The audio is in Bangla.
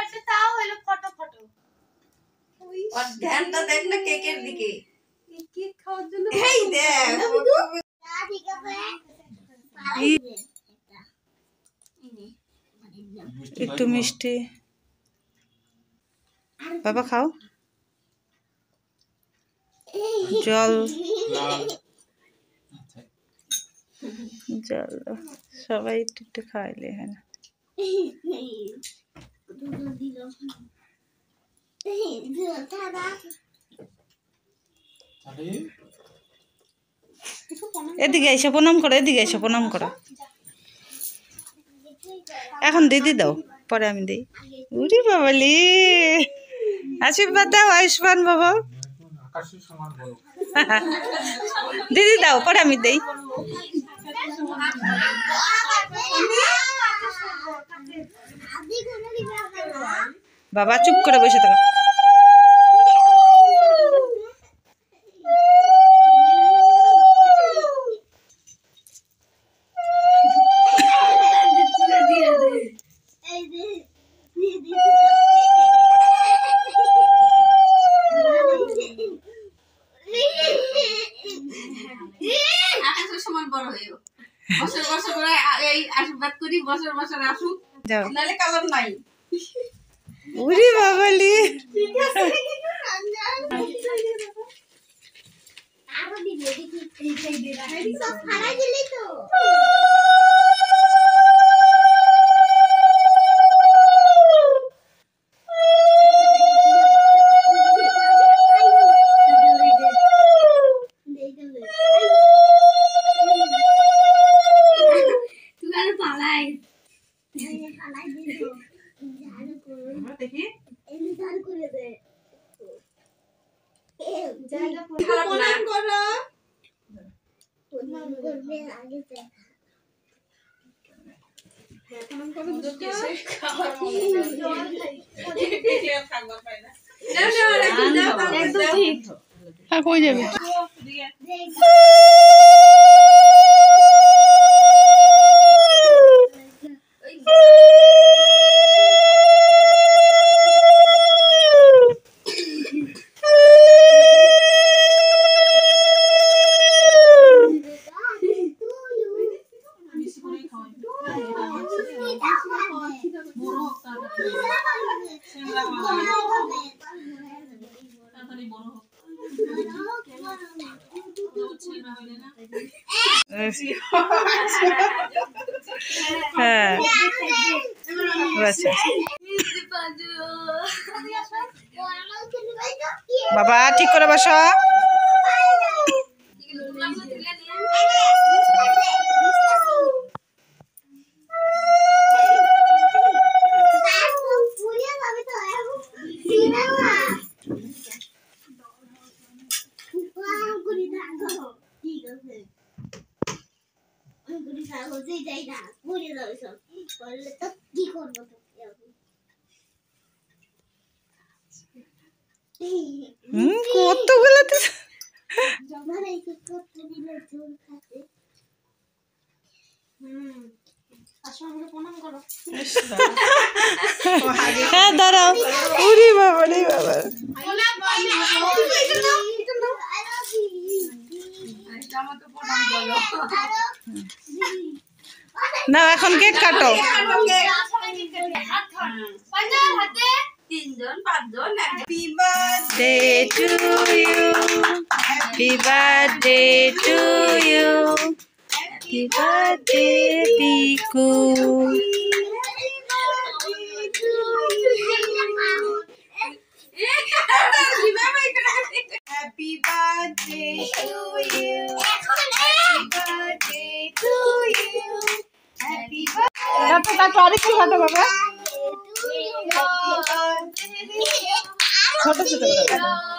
আছে তাও হলো ফটো ফটো। আর ধ্যানটা দেখ না কেকের দিকে। কেক খাওয়ার জন্য এই দেখ একটু মিষ্টি বাবা খাও। জল জল সবাই একটু একটু খাইলে হয় না। এদিকে এসে প্রণাম করো, এদিকে এসে প্রণাম করো। এখন দিদি দাও, পরে আমি দিই। উরি বাবালি, আশীর্বাদ দাও আয়ুষ্মান বাবা। দিদি দাও, পরে আমি দেই। বাবা চুপ করে বসে থাকো। বছর বছর করে এই আশীর্বাদ করি, বছর বছর আসুক, যাও নাহলে কালার নাই। উরি বাবালি কই যাবে? হ্যাঁ বাবা ঠিক করে বসো। কতগুলো হ্যাঁ দাঁড়াও। উরি বাবা রে বাবা, না এখন কেক কাটো। Happy birthday to you, happy birthday to you, happy birthday Piku. Happy birthday to you. Happy birthday to you. Happy birthday. কাটো আরেকটু কাটো বাবা, ছোট ছোট করে কাটো।